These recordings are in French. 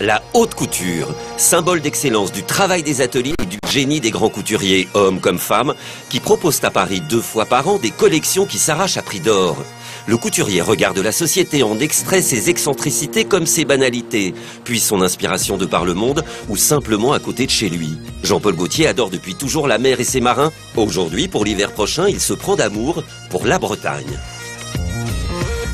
La haute couture, symbole d'excellence du travail des ateliers et du génie des grands couturiers, hommes comme femmes, qui proposent à Paris 2 fois par an des collections qui s'arrachent à prix d'or. Le couturier regarde la société, en extrait ses excentricités comme ses banalités, puis son inspiration de par le monde ou simplement à côté de chez lui. Jean-Paul Gaultier adore depuis toujours la mer et ses marins. Aujourd'hui, pour l'hiver prochain, il se prend d'amour pour la Bretagne.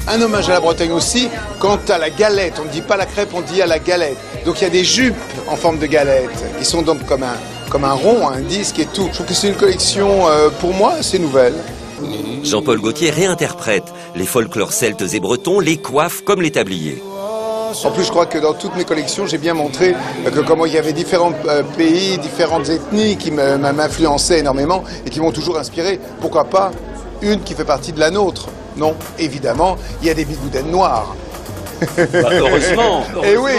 Un hommage à la Bretagne aussi, quant à la galette, on ne dit pas la crêpe, on dit à la galette. Donc il y a des jupes en forme de galette, qui sont donc comme un rond, un disque et tout. Je trouve que c'est une collection, pour moi, assez nouvelle. Jean-Paul Gaultier réinterprète les folklores celtes et bretons, les coiffes comme les tabliers. En plus, je crois que dans toutes mes collections, j'ai bien montré que comment il y avait différents pays, différentes ethnies qui m'influençaient énormément et qui m'ont toujours inspiré. Pourquoi pas une qui fait partie de la nôtre? Non, évidemment, il y a des bigoudaines noires. Heureusement. Eh oui.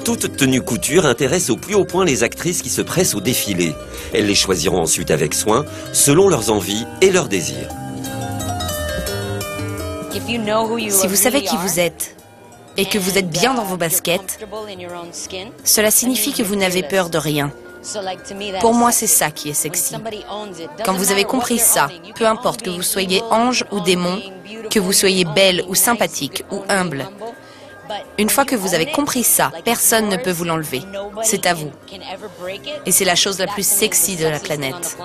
Toute tenue couture intéresse au plus haut point les actrices qui se pressent au défilé. Elles les choisiront ensuite avec soin, selon leurs envies et leurs désirs. Si vous savez qui vous êtes et que vous êtes bien dans vos baskets, cela signifie que vous n'avez peur de rien. Pour moi, c'est ça qui est sexy. Quand vous avez compris ça, peu importe que vous soyez ange ou démon, que vous soyez belle ou sympathique ou humble, une fois que vous avez compris ça, personne ne peut vous l'enlever. C'est à vous. Et c'est la chose la plus sexy de la planète.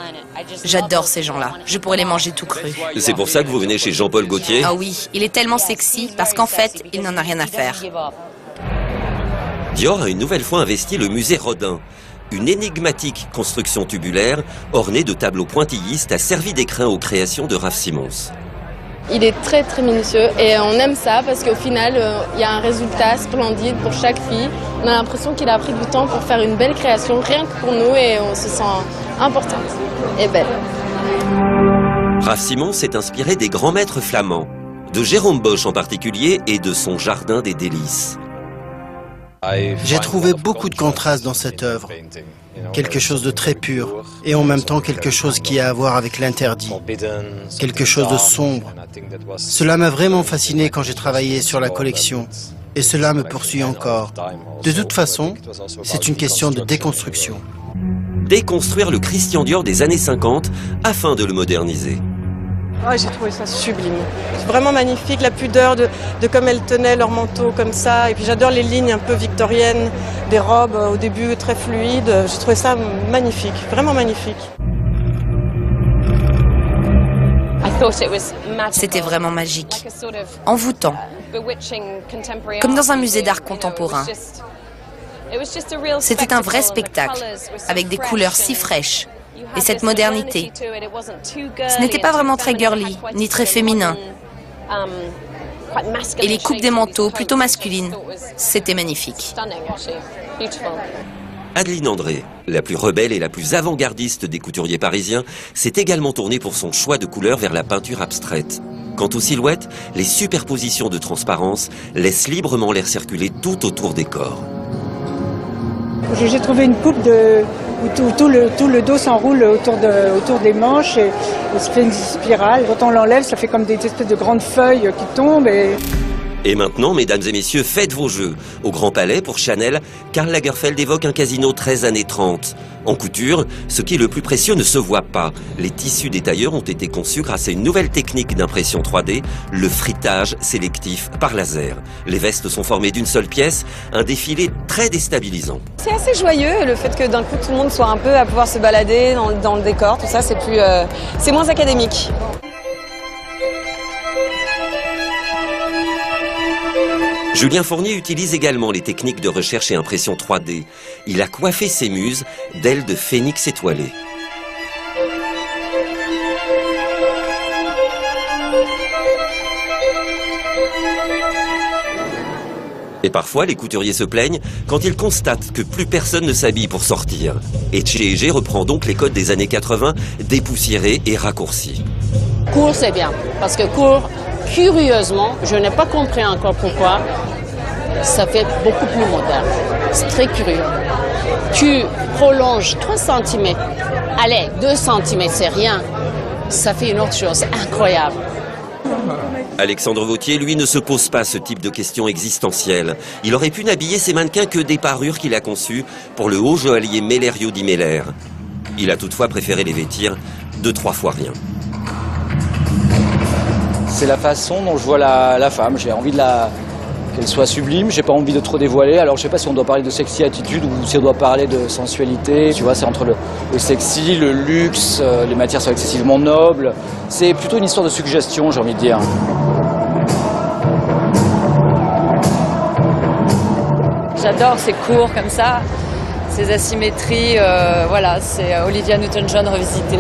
J'adore ces gens-là. Je pourrais les manger tout crus. C'est pour ça que vous venez chez Jean-Paul Gaultier? Ah oui, il est tellement sexy parce qu'en fait, il n'en a rien à faire. Dior a une nouvelle fois investi le musée Rodin. Une énigmatique construction tubulaire ornée de tableaux pointillistes a servi d'écrin aux créations de Raf Simons. Il est très très minutieux et on aime ça parce qu'au final, il y a un résultat splendide pour chaque fille. On a l'impression qu'il a pris du temps pour faire une belle création, rien que pour nous, et on se sent importante et belle. Raf Simons s'est inspiré des grands maîtres flamands, de Jérôme Bosch en particulier et de son Jardin des délices. J'ai trouvé beaucoup de contrastes dans cette œuvre. Quelque chose de très pur et en même temps quelque chose qui a à voir avec l'interdit. Quelque chose de sombre. Cela m'a vraiment fasciné quand j'ai travaillé sur la collection et cela me poursuit encore. De toute façon, c'est une question de déconstruction. Déconstruire le Christian Dior des années 50 afin de le moderniser. Ah, j'ai trouvé ça sublime. C'est vraiment magnifique, la pudeur de comme elles tenaient leur manteau comme ça. Et puis j'adore les lignes un peu victoriennes des robes au début très fluides. J'ai trouvé ça magnifique, vraiment magnifique. C'était vraiment magique, envoûtant, comme dans un musée d'art contemporain. C'était un vrai spectacle, avec des couleurs si fraîches. Et cette modernité, ce n'était pas vraiment très girly, ni très féminin. Et les coupes des manteaux, plutôt masculines, c'était magnifique. Adeline André, la plus rebelle et la plus avant-gardiste des couturiers parisiens, s'est également tournée pour son choix de couleurs vers la peinture abstraite. Quant aux silhouettes, les superpositions de transparence laissent librement l'air circuler tout autour des corps. J'ai trouvé une coupe où tout le dos s'enroule autour des manches et se fait une spirale. Quand on l'enlève, ça fait comme des espèces de grandes feuilles qui tombent. Et maintenant, mesdames et messieurs, faites vos jeux. Au Grand Palais, pour Chanel, Karl Lagerfeld évoque un casino 13 années 30. En couture, ce qui est le plus précieux ne se voit pas. Les tissus des tailleurs ont été conçus grâce à une nouvelle technique d'impression 3D, le frittage sélectif par laser. Les vestes sont formées d'une seule pièce, un défilé très déstabilisant. C'est assez joyeux, le fait que d'un coup tout le monde soit un peu à pouvoir se balader dans le décor, tout ça, c'est moins académique. Julien Fournier utilise également les techniques de recherche et impression 3D. Il a coiffé ses muses d'ailes de phénix étoilées. Et parfois, les couturiers se plaignent quand ils constatent que plus personne ne s'habille pour sortir. Etche reprend donc les codes des années 80, dépoussiérés et raccourcis. Court, c'est bien, parce que court, curieusement, je n'ai pas compris encore pourquoi, ça fait beaucoup plus moderne. C'est très curieux. Tu prolonges 3 cm, allez, 2 cm, c'est rien. Ça fait une autre chose, c'est incroyable. Alexandre Vauthier, lui, ne se pose pas ce type de questions existentielles. Il aurait pu n'habiller ses mannequins que des parures qu'il a conçues pour le haut joaillier Mellerio di Meller. Il a toutefois préféré les vêtir de 3 fois rien. C'est la façon dont je vois la femme. J'ai envie qu'elle soit sublime, j'ai pas envie de trop dévoiler. Alors je sais pas si on doit parler de sexy attitude ou si on doit parler de sensualité. Tu vois, c'est entre le sexy, le luxe, les matières sont excessivement nobles. C'est plutôt une histoire de suggestion, j'ai envie de dire. J'adore ces cours comme ça, ces asymétries, voilà, c'est Olivia Newton-John revisitée.